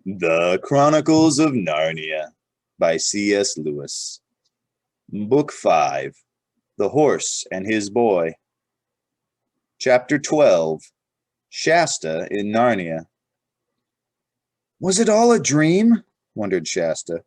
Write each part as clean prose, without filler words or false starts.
The Chronicles of Narnia by C.S. Lewis. Book 5. The Horse and His Boy. Chapter 12. Shasta in Narnia. Was it all a dream? Wondered Shasta.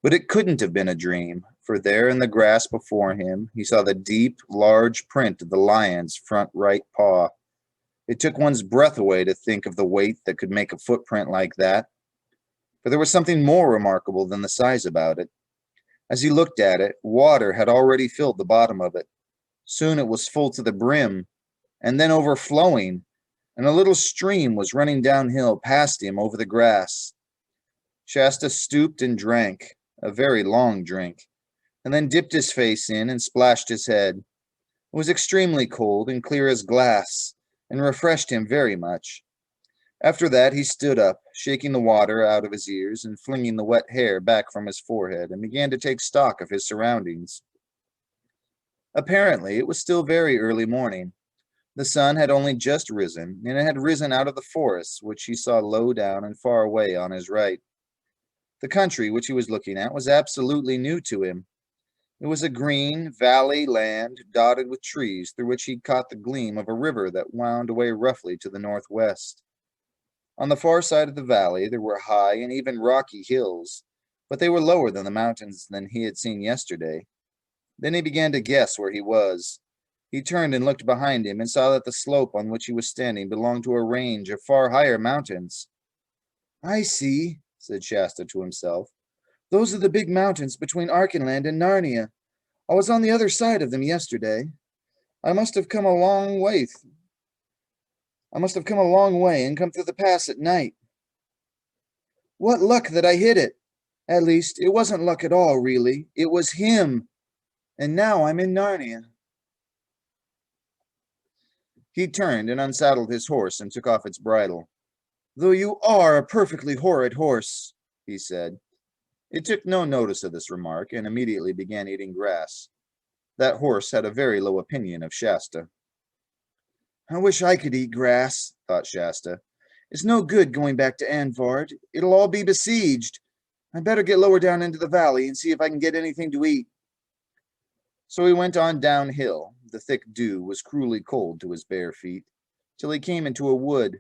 But it couldn't have been a dream, for there in the grass before him he saw the deep, large print of the lion's front right paw. It took one's breath away to think of the weight that could make a footprint like that. But there was something more remarkable than the size about it. As he looked at it, water had already filled the bottom of it. Soon it was full to the brim, and then overflowing, and a little stream was running downhill past him over the grass. Shasta stooped and drank, a very long drink, and then dipped his face in and splashed his head. It was extremely cold and clear as glass, and refreshed him very much. After that he stood up, shaking the water out of his ears and flinging the wet hair back from his forehead, and began to take stock of his surroundings. Apparently it was still very early morning. The sun had only just risen, and it had risen out of the forest, which he saw low down and far away on his right. The country which he was looking at was absolutely new to him. It was a green valley land dotted with trees, through which he caught the gleam of a river that wound away roughly to the northwest. On the far side of the valley there were high and even rocky hills, but they were lower than the mountains than he had seen yesterday. Then he began to guess where he was. He turned and looked behind him and saw that the slope on which he was standing belonged to a range of far higher mountains. I see, said Shasta to himself. Those are the big mountains between Archenland and Narnia. I was on the other side of them yesterday. I must have come a long way and come through the pass at night. What luck that I hit it! At least, it wasn't luck at all, really. It was him. And now I'm in Narnia. He turned and unsaddled his horse and took off its bridle. Though you are a perfectly horrid horse, he said. It took no notice of this remark and immediately began eating grass. That horse had a very low opinion of Shasta. I wish I could eat grass, thought Shasta. It's no good going back to Anvard. It'll all be besieged. I'd better get lower down into the valley and see if I can get anything to eat. So he went on downhill. The thick dew was cruelly cold to his bare feet, till he came into a wood.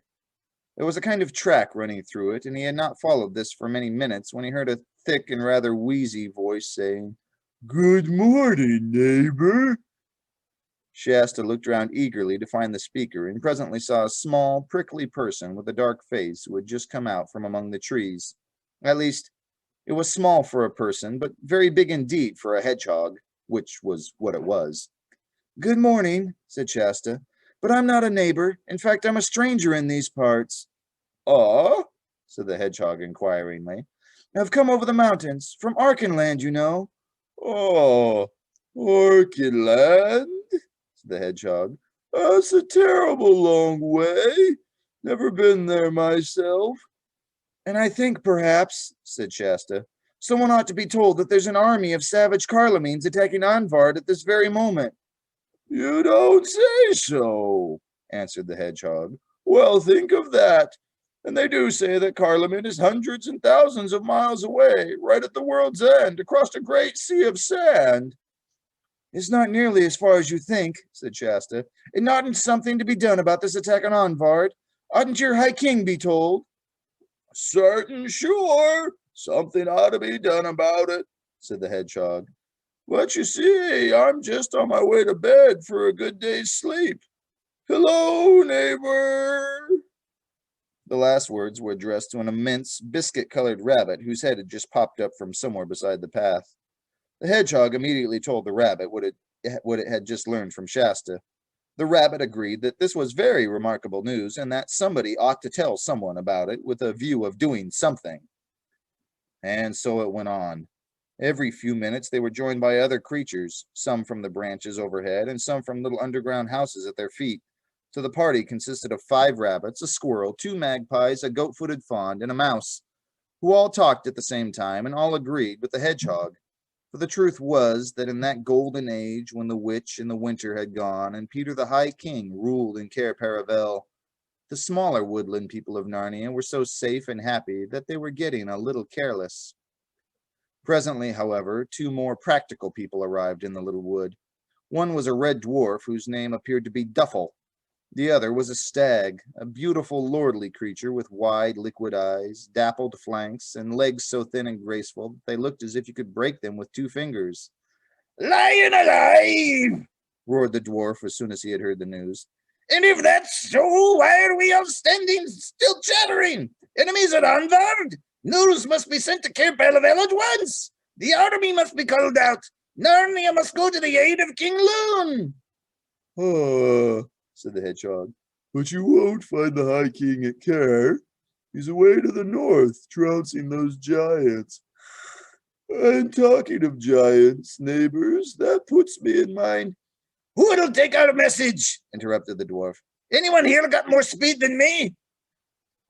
There was a kind of track running through it, and he had not followed this for many minutes when he heard a thick and rather wheezy voice saying, Good morning, neighbor. Shasta looked round eagerly to find the speaker, and presently saw a small, prickly person with a dark face who had just come out from among the trees. At least, it was small for a person, but very big indeed for a hedgehog, which was what it was. Good morning, said Shasta, but I'm not a neighbor. In fact, I'm a stranger in these parts. Ah, said the hedgehog inquiringly. I've come over the mountains, from Archenland, you know. Oh, Archenland? The hedgehog. That's a terrible long way. Never been there myself. And I think, perhaps, said Shasta, someone ought to be told that there's an army of savage Carlomenes attacking Anvard at this very moment. You don't say so, answered the hedgehog. Well, think of that. And they do say that Carlomen is hundreds and thousands of miles away, right at the world's end, across a great sea of sand. It's not nearly as far as you think, said Shasta. It oughtn't something to be done about this attack on Anvard. Oughtn't your high king be told? Certain sure. Something ought to be done about it, said the hedgehog. But you see, I'm just on my way to bed for a good day's sleep. Hello, neighbor. The last words were addressed to an immense, biscuit-colored rabbit whose head had just popped up from somewhere beside the path. The hedgehog immediately told the rabbit what it had just learned from Shasta. The rabbit agreed that this was very remarkable news and that somebody ought to tell someone about it with a view of doing something. And so it went on. Every few minutes they were joined by other creatures, some from the branches overhead and some from little underground houses at their feet. So the party consisted of 5 rabbits, a squirrel, 2 magpies, a goat-footed fawn, and a mouse, who all talked at the same time and all agreed with the hedgehog. For the truth was that in that golden age, when the witch and the winter had gone, and Peter the High King ruled in Cair Paravel, The smaller woodland people of Narnia were so safe and happy that they were getting a little careless. Presently, however, two more practical people arrived in the little wood. One was a red dwarf whose name appeared to be Duffel. The other was a stag, a beautiful lordly creature with wide liquid eyes, dappled flanks, and legs so thin and graceful that they looked as if you could break them with 2 fingers. "Lion alive!" roared the dwarf as soon as he had heard the news. "And if that's so, why are we all standing still chattering? Enemies are on guard. News must be sent to Cair Paravel at once. The army must be called out. Narnia must go to the aid of King Loon." "Oh," said the hedgehog, "but you won't find the High King at Cair. He's away to the north, trouncing those giants. And talking of giants, neighbors, that puts me in mind—" "Who'll take our message?" interrupted the dwarf. "Anyone here got more speed than me?"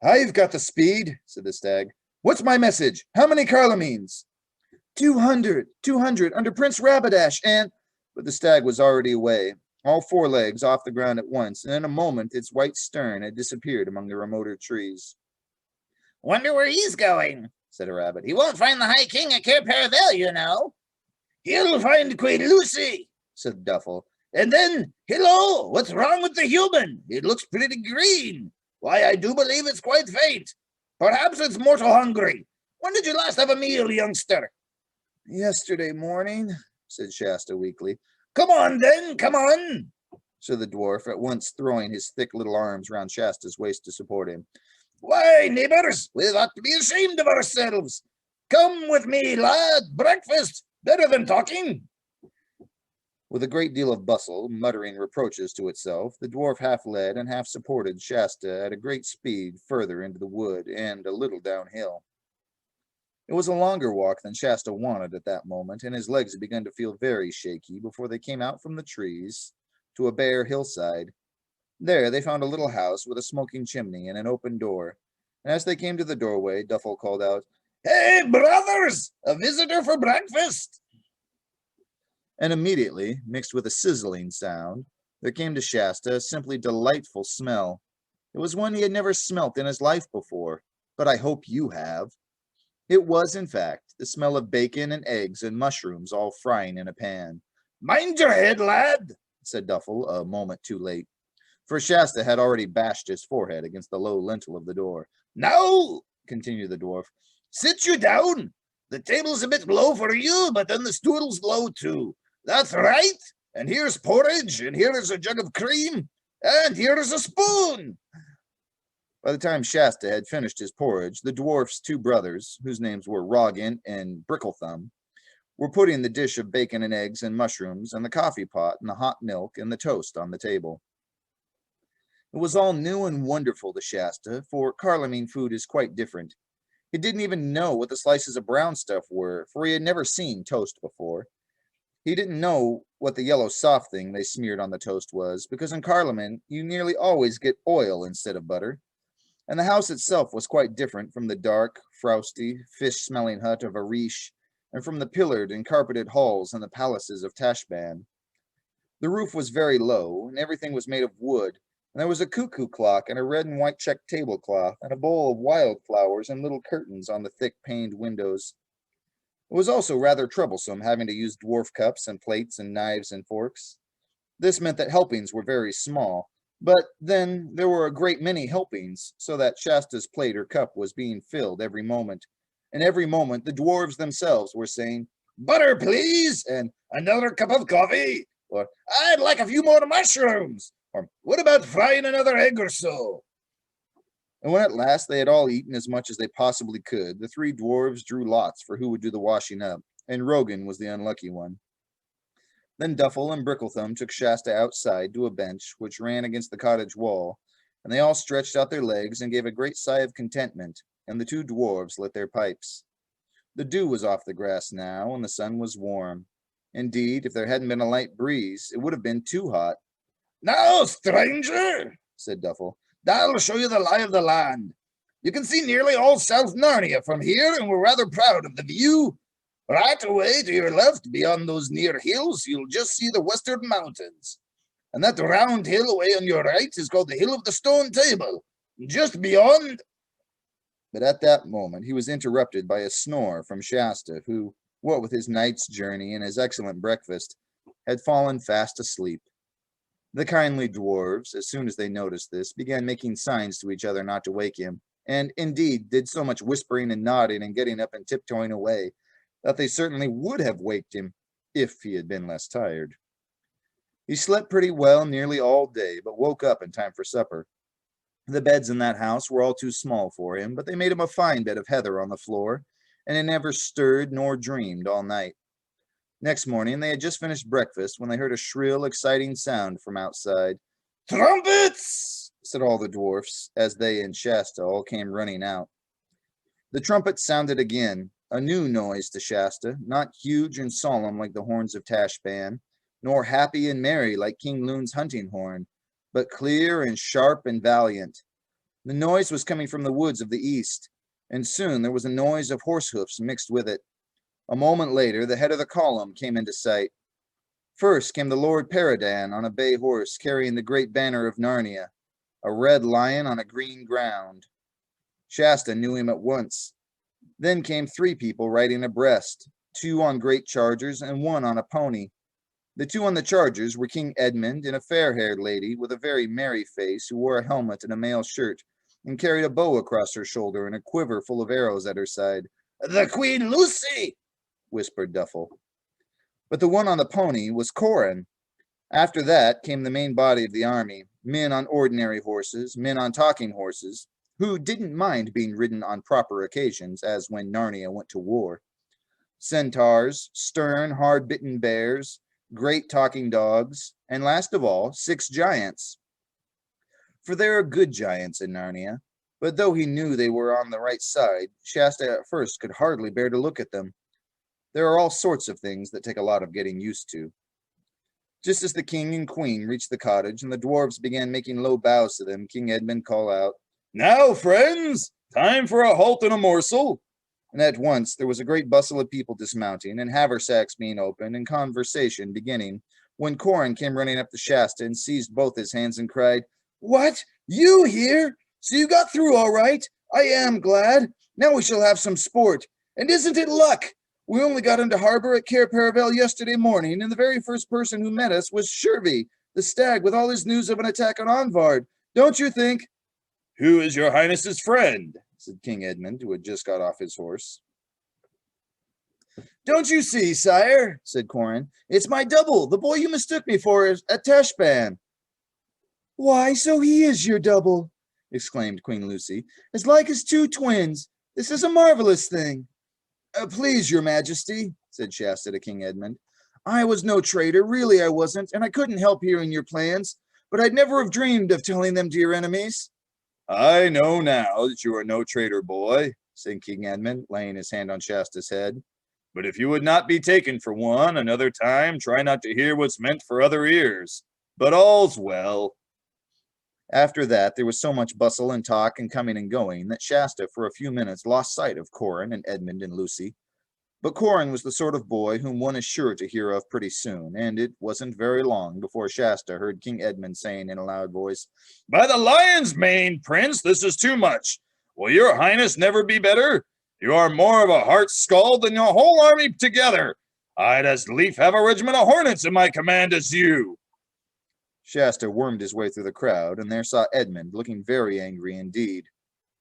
"I've got the speed," said the stag. "What's my message? How many Carlamines?" 200 under Prince Rabadash and—" But the stag was already away, all 4 legs off the ground at once, and in a moment its white stern had disappeared among the remoter trees. "Wonder where he's going," said a rabbit. "He won't find the High King at Cair Paravel, you know." "He'll find Queen Lucy," said Duffel. "And then, hello, what's wrong with the human? It looks pretty green. Why, I do believe it's quite faint. Perhaps it's mortal hungry. When did you last have a meal, youngster?" "Yesterday morning," said Shasta weakly. "Come on, then, come on," said the dwarf, at once throwing his thick little arms round Shasta's waist to support him. "Why, neighbors, we ought to be ashamed of ourselves. Come with me, lad, breakfast, better than talking." With a great deal of bustle, muttering reproaches to itself, the dwarf half led and half supported Shasta at a great speed further into the wood and a little downhill. It was a longer walk than Shasta wanted at that moment, and his legs began to feel very shaky before they came out from the trees to a bare hillside. There they found a little house with a smoking chimney and an open door, and as they came to the doorway, Duffel called out, "Hey, brothers, a visitor for breakfast." and immediately, mixed with a sizzling sound, there came to Shasta a simply delightful smell. It was one he had never smelt in his life before, but I hope you have. It was, in fact, the smell of bacon and eggs and mushrooms all frying in a pan. "Mind your head, lad," said Duffel, a moment too late, for Shasta had already bashed his forehead against the low lintel of the door. "Now," continued the dwarf, "sit you down. The table's a bit low for you, but then the stool's low too. That's right. And here's porridge, and here's a jug of cream, and here's a spoon." By the time Shasta had finished his porridge, the dwarf's 2 brothers, whose names were Roggin and Bricklethumb, were putting the dish of bacon and eggs and mushrooms and the coffee pot and the hot milk and the toast on the table. It was all new and wonderful to Shasta, for Carlamine food is quite different. He didn't even know what the slices of brown stuff were, for he had never seen toast before. He didn't know what the yellow soft thing they smeared on the toast was, because in Carlamine you nearly always get oil instead of butter. And the house itself was quite different from the dark, frosty, fish-smelling hut of Arish, and from the pillared and carpeted halls and the palaces of Tashbaan. The roof was very low, and everything was made of wood, and there was a cuckoo clock and a red and white checked tablecloth and a bowl of wildflowers and little curtains on the thick paned windows. It was also rather troublesome having to use dwarf cups and plates and knives and forks. This meant that helpings were very small, but then there were a great many helpings, so that Shasta's plate or cup was being filled every moment, and every moment the dwarves themselves were saying, "Butter, please, and another cup of coffee," or "I'd like a few more mushrooms," or "What about frying another egg or so?" And when at last they had all eaten as much as they possibly could, the 3 dwarves drew lots for who would do the washing up, and Rogan was the unlucky one. Then Duffel and Bricklethumb took Shasta outside to a bench which ran against the cottage wall, and they all stretched out their legs and gave a great sigh of contentment, and the 2 dwarves lit their pipes. The dew was off the grass now, and the sun was warm. Indeed, if there hadn't been a light breeze, it would have been too hot. "Now, stranger," said Duffel, "I'll show you the lie of the land. You can see nearly all South Narnia from here, and we're rather proud of the view. Right away to your left, beyond those near hills, you'll just see the Western Mountains. and that round hill away on your right is called the Hill of the Stone Table. Just beyond—" But at that moment he was interrupted by a snore from Shasta, who, what with his night's journey and his excellent breakfast, had fallen fast asleep. The kindly dwarves, as soon as they noticed this, began making signs to each other not to wake him, and indeed did so much whispering and nodding and getting up and tiptoeing away that they certainly would have waked him if he had been less tired. He slept pretty well nearly all day, but woke up in time for supper. The beds in that house were all too small for him, but they made him a fine bed of heather on the floor, and he never stirred nor dreamed all night. Next morning they had just finished breakfast when they heard a shrill, exciting sound from outside. "Trumpets!" said all the dwarfs, as they and Shasta all came running out. The trumpet sounded again, a new noise to Shasta, not huge and solemn like the horns of Tashban, nor happy and merry like King Loon's hunting horn, but clear and sharp and valiant. The noise was coming from the woods of the east, and soon there was a noise of horse hoofs mixed with it. A moment later, the head of the column came into sight. First came the Lord Paradan on a bay horse carrying the great banner of Narnia, a red lion on a green ground. Shasta knew him at once. Then came 3 people riding abreast, 2 on great chargers and 1 on a pony. The 2 on the chargers were King Edmund and a fair-haired lady with a very merry face who wore a helmet and a mail shirt and carried a bow across her shoulder and a quiver full of arrows at her side. "The Queen Lucy!" whispered Duffel. But the one on the pony was Corin. After that came the main body of the army, men on ordinary horses, men on talking horses, who didn't mind being ridden on proper occasions, as when Narnia went to war. Centaurs, stern, hard-bitten bears, great talking dogs, and last of all, 6 giants. For there are good giants in Narnia, but though he knew they were on the right side, Shasta at first could hardly bear to look at them. There are all sorts of things that take a lot of getting used to. Just as the king and queen reached the cottage and the dwarves began making low bows to them, King Edmund called out, "Now, friends, time for a halt and a morsel." And at once there was a great bustle of people dismounting and haversacks being opened and conversation beginning, when Corin came running up to Shasta and seized both his hands and cried, "What? You here? So you got through all right? I am glad. Now we shall have some sport. And isn't it luck? We only got into harbor at Cair Paravel yesterday morning, and the very first person who met us was Shirvey, the stag, with all his news of an attack on Onvard. Don't you think?" "Who is your highness's friend?" said King Edmund, who had just got off his horse. "Don't you see, sire?" said Corin. "It's my double, the boy you mistook me for at Tashban." "Why, so he is your double," exclaimed Queen Lucy, "as like as 2 twins. This is a marvelous thing." "Please, your majesty," said Shasta to King Edmund, "I was no traitor, really I wasn't, and I couldn't help hearing your plans, but I'd never have dreamed of telling them to your enemies." "I know now that you are no traitor, boy," said King Edmund, laying his hand on Shasta's head. "But if you would not be taken for one another time, try not to hear what's meant for other ears. But all's well." After that, there was so much bustle and talk and coming and going that Shasta for a few minutes lost sight of Corin and Edmund and Lucy. But Corin was the sort of boy whom one is sure to hear of pretty soon, and it wasn't very long before Shasta heard King Edmund saying in a loud voice, "By the lion's mane, Prince, this is too much. Will your highness never be better? You are more of a heart scald than your whole army together. I'd as lief have a regiment of hornets in my command as you." Shasta wormed his way through the crowd, and there saw Edmund looking very angry indeed,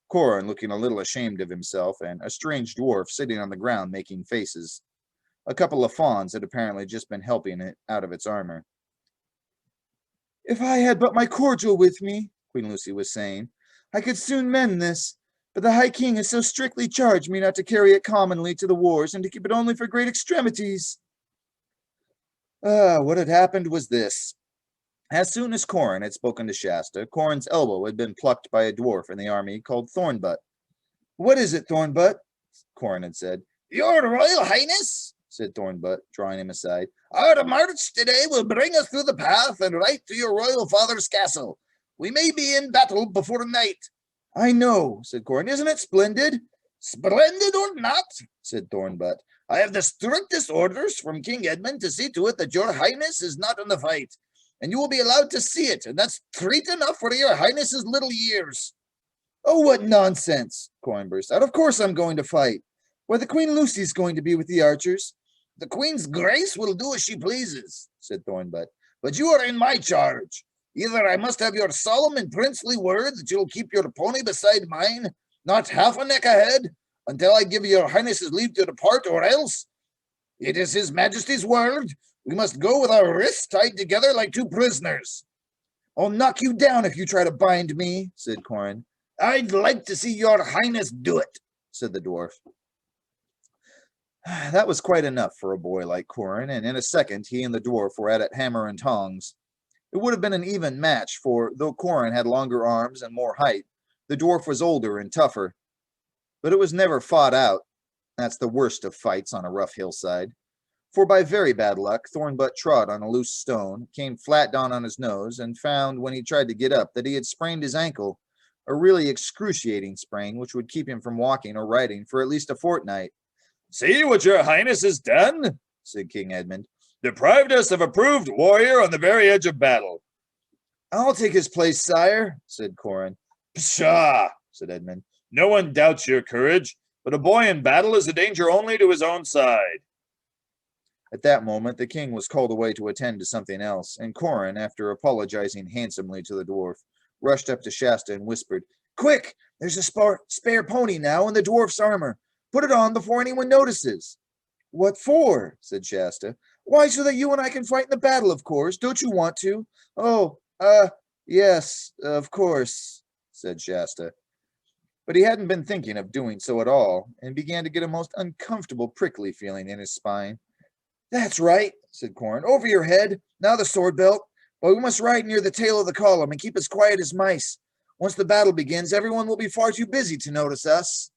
Corin looking a little ashamed of himself, and a strange dwarf sitting on the ground making faces. A couple of fawns had apparently just been helping it out of its armor. "If I had but my cordial with me," Queen Lucy was saying, "I could soon mend this, but the High King has so strictly charged me not to carry it commonly to the wars and to keep it only for great extremities." What had happened was this. As soon as Corin had spoken to Shasta, Corin's elbow had been plucked by a dwarf in the army called Thornbutt. "What is it, Thornbutt?" Corin had said. "Your Royal Highness," said Thornbutt, drawing him aside, "our march today will bring us through the path and right to your royal father's castle. We may be in battle before night." "I know," said Corin. "Isn't it splendid?" "Splendid or not," said Thornbutt, "I have the strictest orders from King Edmund to see to it that your highness is not in the fight. and you will be allowed to see it, and that's treat enough for your highness's little years. Oh, what nonsense, Corin burst out. Of course I'm going to fight. Why, the Queen Lucy's going to be with the archers. The Queen's grace will do as she pleases, said Thornbutt, but you are in my charge. Either I must have your solemn and princely word that you'll keep your pony beside mine, not half a neck ahead, until I give your highness's leave to depart, or else it is his majesty's word. We must go with our wrists tied together like two prisoners. I'll knock you down if you try to bind me, said Corin. I'd like to see your highness do it, said the dwarf. That was quite enough for a boy like Corin, and in a second he and the dwarf were at it hammer and tongs. It would have been an even match, for though Corin had longer arms and more height, the dwarf was older and tougher. But it was never fought out. That's the worst of fights on a rough hillside. For by very bad luck, Thornbutt trod on a loose stone, came flat down on his nose, and found when he tried to get up that he had sprained his ankle, a really excruciating sprain which would keep him from walking or riding for at least a fortnight. See what your highness has done, said King Edmund. Deprived us of a proved warrior on the very edge of battle. I'll take his place, sire, said Corin. Pshaw, said Edmund. No one doubts your courage, but a boy in battle is a danger only to his own side. At that moment, the king was called away to attend to something else, and Corin, after apologizing handsomely to the dwarf, rushed up to Shasta and whispered, Quick! There's a spare pony now in the dwarf's armor. Put it on before anyone notices. What for? Said Shasta. Why, so that you and I can fight in the battle, of course. Don't you want to? Oh, yes, of course, said Shasta. But he hadn't been thinking of doing so at all, and began to get a most uncomfortable prickly feeling in his spine. That's right, said Corin. Over your head. Now the sword belt. But we must ride near the tail of the column and keep as quiet as mice. Once the battle begins, everyone will be far too busy to notice us.